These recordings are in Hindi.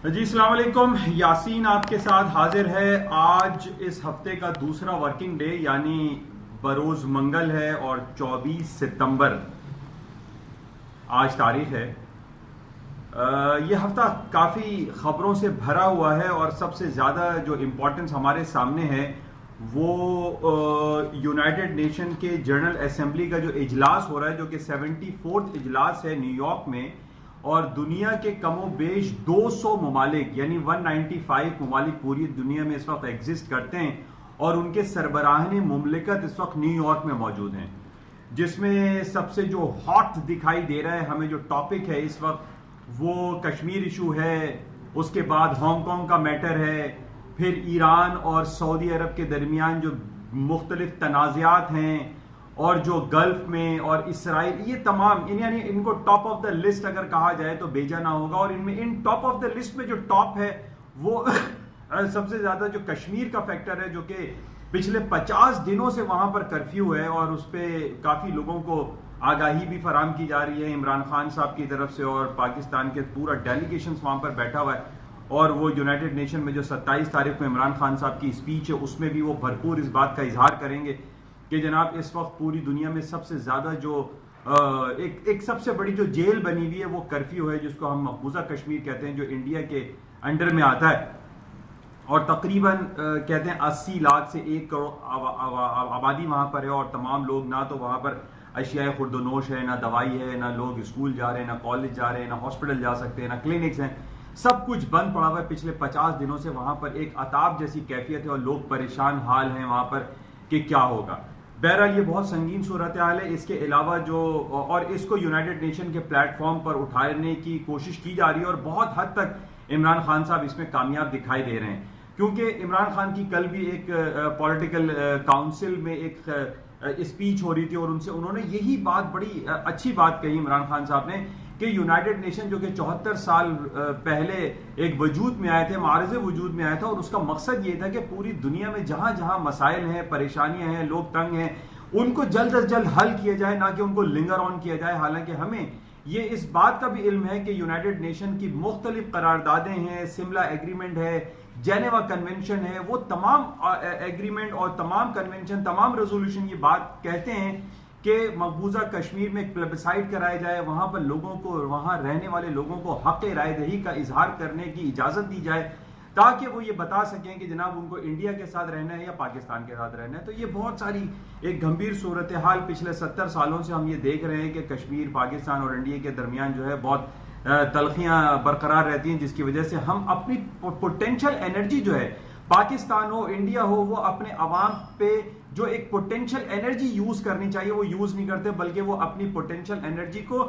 जी अस्सलाम वालेकुम। यासीन आपके साथ हाजिर है। आज इस हफ्ते का दूसरा वर्किंग डे यानी बरोज मंगल है और 24 सितंबर आज तारीख है। यह हफ्ता काफ़ी ख़बरों से भरा हुआ है और सबसे ज़्यादा जो इम्पोर्टेंस हमारे सामने है वो यूनाइटेड नेशन के जनरल असेंबली का जो इजलास हो रहा है, जो कि 74वां इजलास है न्यूयॉर्क में। और दुनिया के कमो बेश 200 ममालिक यानी 195 ममालिक पूरी दुनिया में इस वक्त एग्जिस्ट करते हैं और उनके सरबराहान मुमलिकत इस वक्त न्यूयॉर्क में मौजूद हैं। जिसमें सबसे जो हॉट दिखाई दे रहा है हमें, जो टॉपिक है इस वक्त, वो कश्मीर इशू है। उसके बाद हांगकांग का मैटर है, फिर ईरान और सऊदी अरब के दरमियान जो मुख्तलिफ तनाज़ात हैं, और जो गल्फ में और इसराइल, ये तमाम यानी इनको टॉप ऑफ द लिस्ट अगर कहा जाए तो बेजा ना होगा। और इनमें इन टॉप ऑफ द लिस्ट में जो टॉप है वो सबसे ज्यादा जो कश्मीर का फैक्टर है, जो कि पिछले 50 दिनों से वहां पर कर्फ्यू है और उस पर काफी लोगों को आगाही भी फराम की जा रही है इमरान खान साहब की तरफ से, और पाकिस्तान के पूरा डेलीगेशन वहां पर बैठा हुआ है। और वो यूनाइटेड नेशन में जो 27 तारीख को इमरान खान साहब की स्पीच है उसमें भी वो भरपूर इस बात का इजहार करेंगे कि जनाब इस वक्त पूरी दुनिया में सबसे ज्यादा जो एक सबसे बड़ी जो जेल बनी हुई है वो कर्फ्यू है, जिसको हम मकबूजा कश्मीर कहते हैं, जो इंडिया के अंडर में आता है। और तकरीबन कहते हैं 80 लाख से 1 करोड़ आबादी वहां पर है। और तमाम लोग ना तो वहां पर अशिया खुर्दनोश है, ना दवाई है, ना लोग स्कूल जा रहे हैं, ना कॉलेज जा रहे हैं, ना हॉस्पिटल जा सकते हैं, ना क्लिनिक्स हैं। सब कुछ बंद पड़ा हुआ है पिछले 50 दिनों से। वहां पर एक अताब जैसी कैफियत है और लोग परेशान हाल हैं वहां पर कि क्या होगा। बहरहाल ये बहुत संगीन सूरत हाल है। इसके अलावा जो और इसको यूनाइटेड नेशन के प्लेटफॉर्म पर उठाने की कोशिश की जा रही है और बहुत हद तक इमरान खान साहब इसमें कामयाब दिखाई दे रहे हैं, क्योंकि इमरान खान की कल भी एक पॉलिटिकल काउंसिल में एक स्पीच हो रही थी और उन्होंने यही बात, बड़ी अच्छी बात कही इमरान खान साहब ने, कि यूनाइटेड नेशन जो कि 74 साल पहले एक वजूद में आए थे, मारज़े वजूद में आया था, और उसका मकसद ये था कि पूरी दुनिया में जहां जहां मसाइल हैं, परेशानियां हैं, लोग तंग हैं, उनको जल्द अज जल्द हल किया जाए, ना कि उनको लिंगर ऑन किया जाए। हालांकि हमें ये इस बात का भी इल्म है कि यूनाइटेड नेशन की मुख्तलिफ करारदादें हैं, सिमला एग्रीमेंट है, जेनेवा कन्वेंशन है, वो तमाम एग्रीमेंट और तमाम कन्वेंशन, तमाम रेजोल्यूशन ये बात कहते हैं कि मकबूजा कश्मीर में एक प्लेबिसाइट कराया जाए, वहां पर लोगों को, वहां रहने वाले लोगों को हक राय दही का इजहार करने की इजाजत दी जाए, ताकि वो ये बता सकें कि जनाब उनको इंडिया के साथ रहना है या पाकिस्तान के साथ रहना है। तो ये बहुत सारी एक गंभीर सूरत हाल पिछले 70 सालों से हम ये देख रहे हैं कि कश्मीर, पाकिस्तान और इंडिया के दरमियान जो है बहुत तलखियां बरकरार रहती हैं, जिसकी वजह से हम अपनी पोटेंशियल एनर्जी जो है, पाकिस्तान हो, इंडिया हो, वो अपने अवाम पे जो एक पोटेंशियल एनर्जी यूज करनी चाहिए वो यूज नहीं करते, बल्कि वो अपनी पोटेंशियल एनर्जी को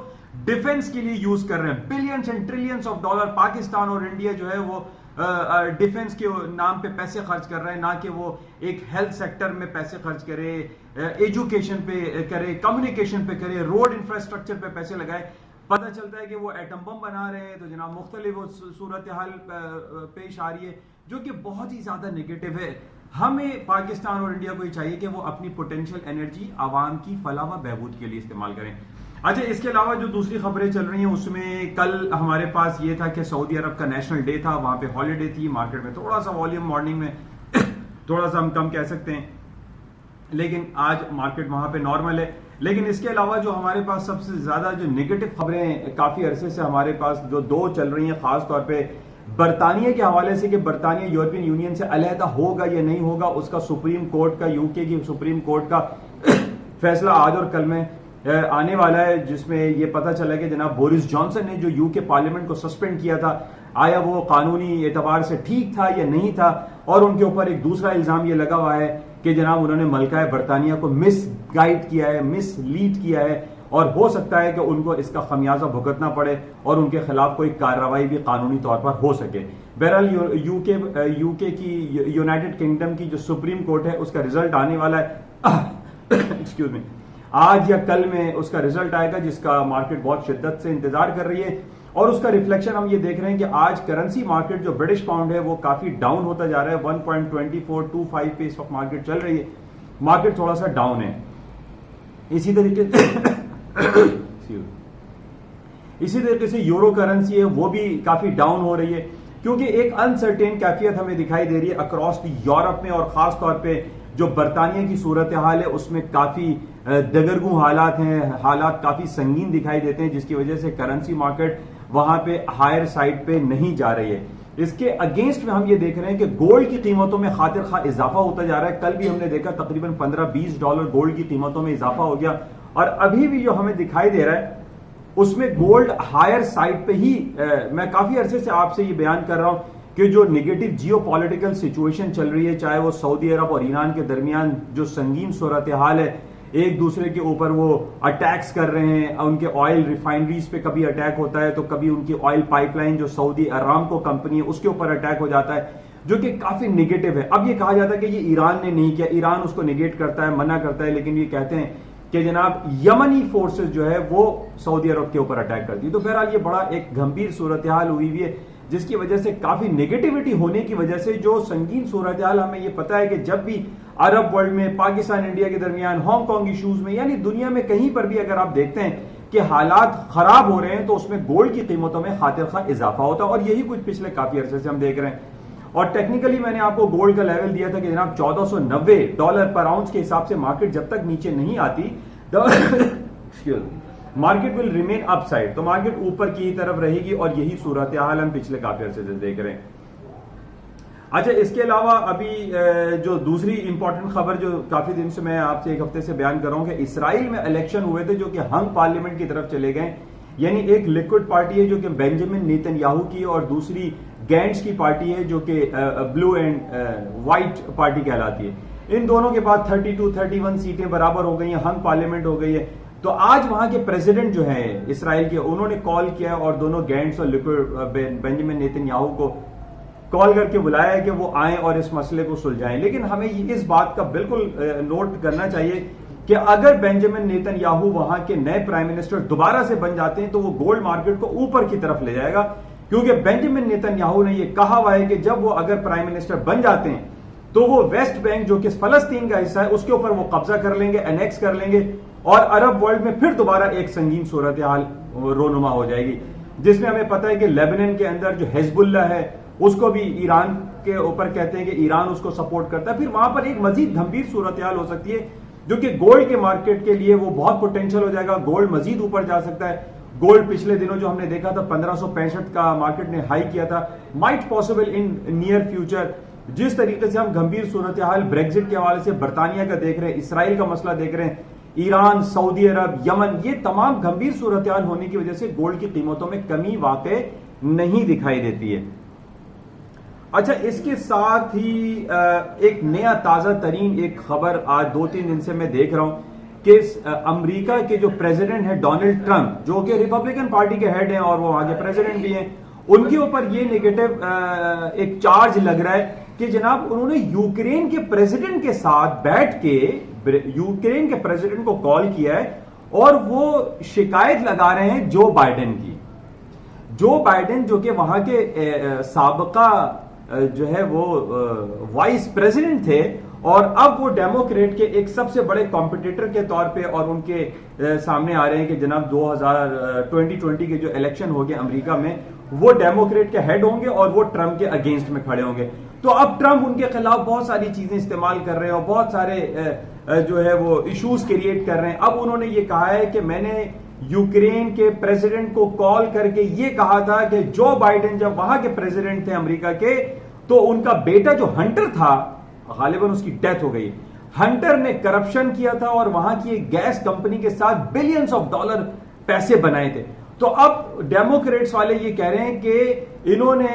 डिफेंस के लिए यूज कर रहे हैं। Billions and trillions of dollar Pakistan और इंडिया जो है वो डिफेंस के नाम पे पैसे खर्च कर रहे हैं, ना कि वो एक हेल्थ सेक्टर में पैसे खर्च करे, एजुकेशन पे करे, कम्युनिकेशन पे करे, रोड इंफ्रास्ट्रक्चर पे पैसे लगाए। पता चलता है कि वो एटम बम बना रहे हैं। तो जनाब मुख्तलिफ सूरत हाल पेश आ रही है जो कि बहुत ही ज्यादा नेगेटिव है। हमें पाकिस्तान और इंडिया को ये चाहिए कि वो अपनी पोटेंशियल एनर्जी आवाम की फलाह व बहबूद के लिए इस्तेमाल करें। अच्छा, इसके अलावा जो दूसरी खबरें चल रही हैं उसमें कल हमारे पास ये था कि सऊदी अरब का नेशनल डे था, वहां पे हॉलीडे थी। मार्केट में थोड़ा सा वॉल्यूम मॉर्निंग में थोड़ा सा हम कम कह सकते हैं, लेकिन आज मार्केट वहां पे नॉर्मल है। लेकिन इसके अलावा जो हमारे पास सबसे ज्यादा जो नेगेटिव खबरें काफी अरसे से हमारे पास जो दो चल रही हैं, खास तौर पे बरतानिया के हवाले से कि बरतानिया यूरोपियन यूनियन से अलहदा होगा या नहीं होगा, उसका सुप्रीम कोर्ट का, यूके की सुप्रीम कोर्ट का फैसला आज और कल में आने वाला है, जिसमें यह पता चला कि जनाब बोरिस जॉनसन ने जो यूके पार्लियामेंट को सस्पेंड किया था, आया वो कानूनी एतबार से ठीक था या नहीं था। और उनके ऊपर एक दूसरा इल्जाम ये लगा हुआ है कि जनाब उन्होंने मलका बरतानिया को मिस गाइड किया है, मिस लीड किया है, और हो सकता है कि उनको इसका खमियाजा भुगतना पड़े और उनके खिलाफ कोई कार्रवाई भी कानूनी तौर पर हो सके। बहरहाल यूके की, यूनाइटेड किंगडम की जो सुप्रीम कोर्ट है उसका रिजल्ट आने वाला है एक्सक्यूज मी, आज या कल में उसका रिजल्ट आएगा, जिसका मार्केट बहुत शिद्दत से इंतजार कर रही है। और उसका रिफ्लेक्शन हम ये देख रहे हैं कि आज करेंसी मार्केट जो ब्रिटिश पाउंड है वो काफी डाउन होता जा रहा है। 1.2425 पे इस वक्त मार्केट चल रही है, मार्केट थोड़ा सा डाउन है। इसी तरीके से यूरो करेंसी है वो भी काफी डाउन हो रही है। क्योंकि एक अनसर्टेन कैफियत हमें दिखाई दे रही है अक्रॉस द यूरोप में, और खास तौर पे जो बरतानिया की सूरत हाल है उसमें काफी दगरगू हालात हैं, हालात काफी संगीन दिखाई देते हैं, जिसकी वजह से करेंसी मार्केट वहां पे हायर साइड पे नहीं जा रही है। इसके अगेंस्ट में हम ये देख रहे हैं कि गोल्ड की कीमतों में खातिर खा इजाफा होता जा रहा है। कल भी हमने देखा तकरीबन 15-20 डॉलर गोल्ड की कीमतों में इजाफा हो गया, और अभी भी जो हमें दिखाई दे रहा है उसमें गोल्ड हायर साइड पे ही मैं काफी अरसे से आपसे ये बयान कर रहा हूं कि जो निगेटिव जियोपॉलिटिकल सिचुएशन चल रही है, चाहे वो सऊदी अरब और ईरान के दरमियान जो संगीन सूरत हाल है, एक दूसरे के ऊपर वो अटैक्स कर रहे हैं, उनके ऑयल रिफाइनरीज पे कभी अटैक होता है तो कभी उनकी ऑयल पाइपलाइन जो सऊदी अरामको कंपनी है उसके ऊपर अटैक हो जाता है, जो कि काफी निगेटिव है। अब ये कहा जाता है कि ये ईरान ने नहीं किया, ईरान उसको निगेट करता है, मना करता है, लेकिन ये कहते हैं कि जनाब यमनी फोर्सेस जो है वो सऊदी अरब के ऊपर अटैक करती है। तो बहरहाल ये बड़ा एक गंभीर सूरत हाल हुई हुई है, जिसकी वजह से काफी नेगेटिविटी होने की वजह से जो संगीन सूरत हाल, हमें ये पता है कि जब भी अरब वर्ल्ड में, पाकिस्तान इंडिया के दरमियान, हांगकांग इश्यूज में, यानी दुनिया में कहीं पर भी अगर आप देखते हैं कि हालात खराब हो रहे हैं तो उसमें गोल्ड की कीमतों में खातिर खा इजाफा होता है, और यही कुछ पिछले काफी अरसे से हम देख रहे हैं। और टेक्निकली मैंने आपको गोल्ड का लेवल दिया था कि जनाब $1490 पर आउंस के हिसाब से मार्केट जब तक नीचे नहीं आती मार्केट विल रिमेन अपसाइड, तो मार्केट ऊपर की तरफ रहेगी, और यही सूरत हाल हम पिछले काफी अरसे से देख रहे हैं। अच्छा, इसके अलावा अभी जो दूसरी इंपॉर्टेंट खबर जो काफी दिन से मैं आपसे एक हफ्ते से बयान कर रहा हूं कि इसराइल में इलेक्शन हुए थे जो कि हंग पार्लियामेंट की तरफ चले गए, यानी एक लिक्विड पार्टी है जो कि बेंजामिन नेतन्याहू की, और दूसरी गैंट्स की पार्टी है जो कि ब्लू एंड व्हाइट पार्टी कहलाती है। इन दोनों के बाद 32-31 सीटें बराबर हो गई हैं, हंग पार्लियामेंट हो गई है। तो आज वहां के प्रेसिडेंट जो है इसराइल के, उन्होंने कॉल किया और दोनों गैंट्स और लिक्विड बेंजामिन नेतन्याहू को कॉल करके बुलाया है कि वो आए और इस मसले को सुलझाएं। लेकिन हमें इस बात का बिल्कुल नोट करना चाहिए कि अगर बेंजामिन नेतन्याहू वहां के नए प्राइम मिनिस्टर दोबारा से बन जाते हैं तो वो गोल्ड मार्केट को ऊपर की तरफ ले जाएगा, क्योंकि बेंजामिन नेतन्याहू ने यह कहा हुआ है कि जब वो अगर प्राइम मिनिस्टर बन जाते हैं तो वो वेस्ट बैंक जो कि फलस्तीन का हिस्सा है उसके ऊपर वो कब्जा कर लेंगे, एनेक्स कर लेंगे, और अरब वर्ल्ड में फिर दोबारा एक संगीन सूरत हाल रोनुमा हो जाएगी, जिसमें हमें पता है कि लेबनान के अंदर जो हिजबुल्ला है उसको भी ईरान के ऊपर कहते हैं कि ईरान उसको सपोर्ट करता है। फिर वहां पर एक मजीद गंभीर सूरत हाल हो सकती है, जो कि गोल्ड के मार्केट के लिए वो बहुत पोटेंशियल हो जाएगा, गोल्ड मजीद ऊपर जा सकता है। गोल्ड पिछले दिनों जो हमने देखा था 1565 का मार्केट ने हाई किया था, might possible in near future. जिस तरीके से हम गंभीर सूरत हाल ब्रेग्जिट के हवाले से बरतानिया का देख रहे हैं, इसराइल का मसला देख रहे हैं, ईरान, सऊदी अरब, यमन, ये तमाम गंभीर सूरत हाल होने की वजह से गोल्ड की कीमतों में कमी वाकई नहीं दिखाई देती है। अच्छा, इसके साथ ही एक नया ताजा तरीन एक खबर आज 2-3 दिन से मैं देख रहा हूं कि अमेरिका के जो प्रेसिडेंट है डोनाल्ड ट्रंप, जो कि रिपब्लिकन पार्टी के हेड हैं और वो आगे प्रेसिडेंट भी हैं, उनके ऊपर ये नेगेटिव एक चार्ज लग रहा है कि जनाब उन्होंने यूक्रेन के प्रेसिडेंट के साथ बैठ के यूक्रेन के प्रेसिडेंट को कॉल किया है और वो शिकायत लगा रहे हैं जो बाइडेन की। जो बाइडेन जो कि वहां के साबका जो है वो वाइस प्रेसिडेंट थे और अब वो डेमोक्रेट के एक सबसे बड़े कॉम्पिटिटर के तौर पे और उनके सामने आ रहे हैं कि जनाब 2020 के जो इलेक्शन हो गए अमेरिका में, वो डेमोक्रेट के हेड होंगे और वो ट्रंप के अगेंस्ट में खड़े होंगे। तो अब ट्रंप उनके खिलाफ बहुत सारी चीजें इस्तेमाल कर रहे हैं और बहुत सारे जो है वो इश्यूज क्रिएट कर रहे हैं। अब उन्होंने ये कहा है कि मैंने यूक्रेन के प्रेसिडेंट को कॉल करके ये कहा था कि जो बाइडेन जब वहां के प्रेसिडेंट थे अमेरिका के, तो उनका बेटा जो हंटर था, गालिबन उसकी डेथ हो गई, हंटर ने करप्शन किया था और वहां की एक गैस कंपनी के साथ बिलियंस ऑफ डॉलर पैसे बनाए थे। तो अब डेमोक्रेट्स वाले ये कह रहे हैं कि इन्होंने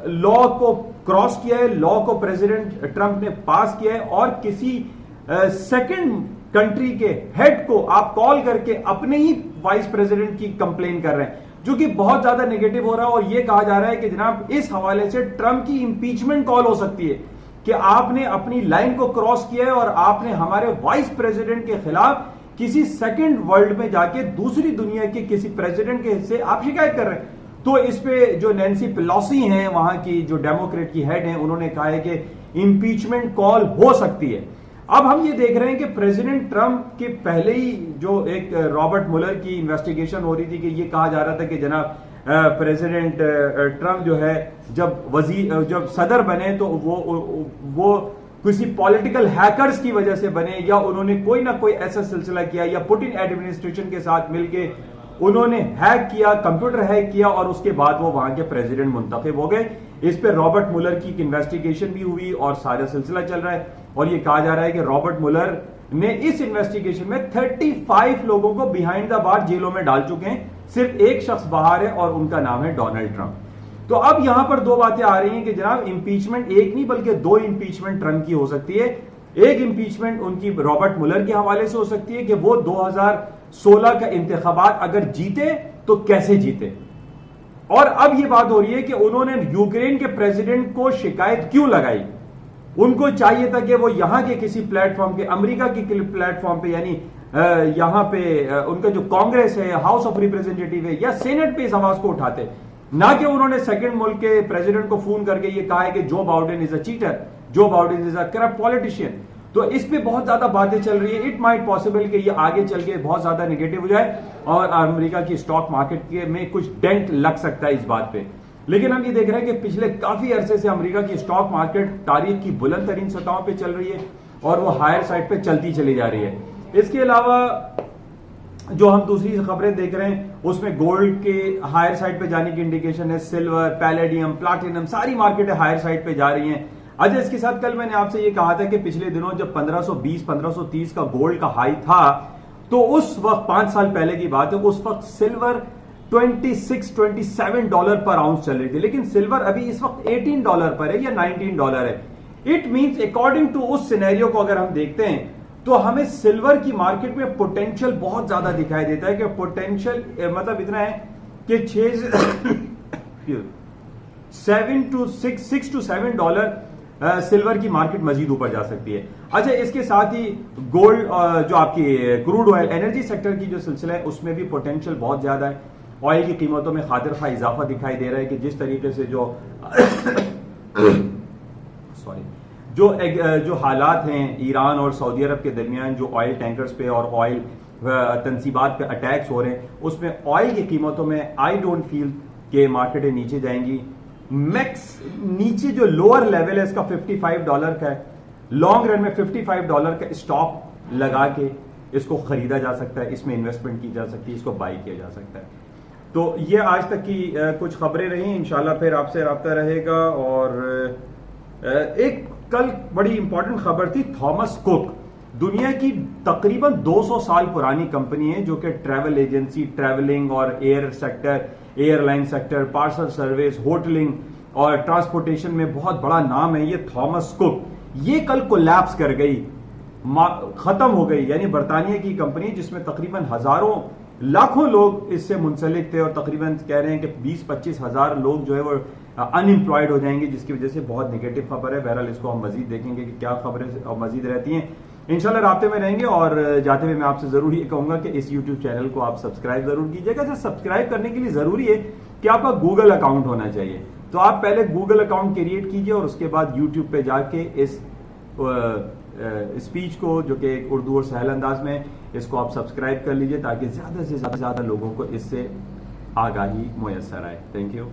लॉ को क्रॉस किया है, लॉ को प्रेसिडेंट ट्रंप ने पास किया है और किसी सेकंड कंट्री के हेड को आप कॉल करके अपने ही वाइस प्रेसिडेंट की कंप्लेन कर रहे हैं, जो कि बहुत ज्यादा नेगेटिव हो रहा है। और यह कहा जा रहा है कि जनाब इस हवाले से ट्रंप की इंपीचमेंट कॉल हो सकती है कि आपने अपनी लाइन को क्रॉस किया है और आपने हमारे वाइस प्रेसिडेंट के खिलाफ किसी सेकंड वर्ल्ड में जाके दूसरी दुनिया के किसी प्रेसिडेंट के हिस्से आप शिकायत कर रहे हैं। तो इस पे जो नैन्सी पेलोसी हैं, वहां की जो डेमोक्रेट की हेड हैं, उन्होंने कहा है कि इंपीचमेंट कॉल हो सकती है। अब हम ये देख रहे हैं कि प्रेसिडेंट ट्रंप के पहले ही जो एक रॉबर्ट मुलर की इन्वेस्टिगेशन हो रही थी कि ये कहा जा रहा था कि जनाब प्रेसिडेंट ट्रंप जो है जब सदर बने तो वो किसी पॉलिटिकल हैकर्स की वजह से बने, या उन्होंने कोई ना कोई ऐसा सिलसिला किया, या पुतिन एडमिनिस्ट्रेशन के साथ मिलके उन्होंने हैक किया, कंप्यूटर हैक किया, और उसके बाद वो वहां के प्रेसिडेंट मुंतखब हो गए। इस पे रॉबर्ट मुलर की इन्वेस्टिगेशन भी हुई और सारा सिलसिला चल रहा है, और ये कहा जा रहा है कि रॉबर्ट मुलर ने इस इन्वेस्टिगेशन में 35 लोगों को बिहाइंड द बार जेलों में डाल चुके हैं। सिर्फ एक शख्स बाहर है और उनका नाम है डोनाल्ड ट्रंप। तो अब यहां पर दो बातें आ रही हैं कि जनाब इंपीचमेंट एक नहीं बल्कि दो इंपीचमेंट ट्रंप की हो सकती है। एक इंपीचमेंट उनकी रॉबर्ट मुलर के हवाले से हो सकती है कि वो 2016 का इंतखाबात अगर जीते तो कैसे जीते, और अब यह बात हो रही है कि उन्होंने यूक्रेन के प्रेसिडेंट को शिकायत क्यों लगाई। उनको चाहिए था कि वो यहां के किसी प्लेटफॉर्म के, अमेरिका के प्लेटफॉर्म पे, यानी यहां पे उनका जो कांग्रेस है, हाउस ऑफ रिप्रेजेंटेटिव है या सेनेट पे इस आवाज को उठाते, ना कि उन्होंने सेकंड मुल्क के प्रेसिडेंट को फोन करके ये कहा है कि Joe Biden is a cheater, Joe Biden is a corrupt politician. तो इस पे बहुत ज्यादा बातें चल रही है। इट माइट पॉसिबल कि ये आगे चल के बहुत ज्यादा नेगेटिव हो जाए और अमेरिका की स्टॉक मार्केट में कुछ डेंट लग सकता है इस बात पे। लेकिन हम ये देख रहे हैं कि पिछले काफी अरसे से अमेरिका की स्टॉक मार्केट तारीख की बुलंद तरीन सतहों पे चल रही है और वो हायर साइड पे चलती चली जा रही है। इसके अलावा जो हम दूसरी खबरें देख रहे हैं उसमें गोल्ड के हायर साइड पे जाने की इंडिकेशन है। सिल्वर, पैलेडियम, प्लैटिनम, सारी मार्केटें हायर साइड पे जा रही हैं। अच्छा, इसके साथ कल मैंने आपसे ये कहा था कि पिछले दिनों जब 1520-1530 का गोल्ड का हाई था तो उस वक्त 5 साल पहले की बात है, उस वक्त सिल्वर $26-27 पर आउंस चल रही थी, लेकिन सिल्वर अभी इस वक्त $18 पर है या $19 है। इट मींस अकॉर्डिंग टू उस सिनेरियो को अगर हम देखते हैं तो हमें सिल्वर की मार्केट में पोटेंशियल बहुत ज्यादा दिखाई देता है कि पोटेंशियल मतलब इतना है कि $6 to $7 सिल्वर की मार्केट मजीद ऊपर जा सकती है। अच्छा, इसके साथ ही गोल्ड जो आपकी क्रूड ऑयल एनर्जी सेक्टर की जो सिलसिला है उसमें भी पोटेंशियल बहुत ज्यादा है। ऑयल की कीमतों में खातिर खा इजाफा दिखाई दे रहा है कि जिस तरीके से जो हालात हैं ईरान और सऊदी अरब के दरमियान, जो ऑयल टैंकर्स पे और ऑयल तंसीबात पे अटैक्स हो रहे हैं, उसमें ऑयल की कीमतों में आई डोंट फील कि मार्केटें नीचे जाएंगी। मैक्स नीचे जो लोअर लेवल है इसका $55 का है। लॉन्ग रन में $55 का स्टॉक लगा के इसको खरीदा जा सकता है, इसमें इन्वेस्टमेंट की जा सकती है, इसको बाई किया जा सकता है। तो ये आज तक की कुछ खबरें रही। इंशाल्लाह फिर आपसे राब्ता रहेगा। और एक कल बड़ी इंपॉर्टेंट खबर थी, थॉमस कुक दुनिया की तकरीबन 200 साल पुरानी कंपनी है जो कि ट्रैवल एजेंसी, ट्रैवलिंग और air sector, airline sector, parcel service, होटलिंग और ट्रांसपोर्टेशन में बहुत बड़ा नाम है ये थॉमस कुक। ये कल कोलैप्स कर गई, खत्म हो गई। यानी बरतानिया की कंपनी जिसमें तकरीबन हजारों लाखों लोग इससे मुंसलिक थे और तकरीबन कह रहे हैं कि 20-25 हजार लोग जो है वो अनएम्प्लॉयड हो जाएंगे, जिसकी वजह से बहुत नेगेटिव खबर है। बहरहाल इसको हम मजीद देखेंगे कि क्या खबरें मजीद रहती हैं। इंशाल्लाह राब्ते में रहेंगे। और जाते हुए मैं आपसे जरूर ये कहूंगा कि इस यूट्यूब चैनल को आप सब्सक्राइब जरूर कीजिएगा। सब्सक्राइब करने के लिए जरूरी है कि आपका गूगल अकाउंट होना चाहिए। तो आप पहले गूगल अकाउंट क्रिएट कीजिए और उसके बाद यूट्यूब पे जाके इस स्पीच को, जो कि उर्दू और सहल अंदाज में, इसको आप सब्सक्राइब कर लीजिए ताकि ज्यादा से ज्यादा लोगों को इससे आगाही मुयस्सर आए। Thank you.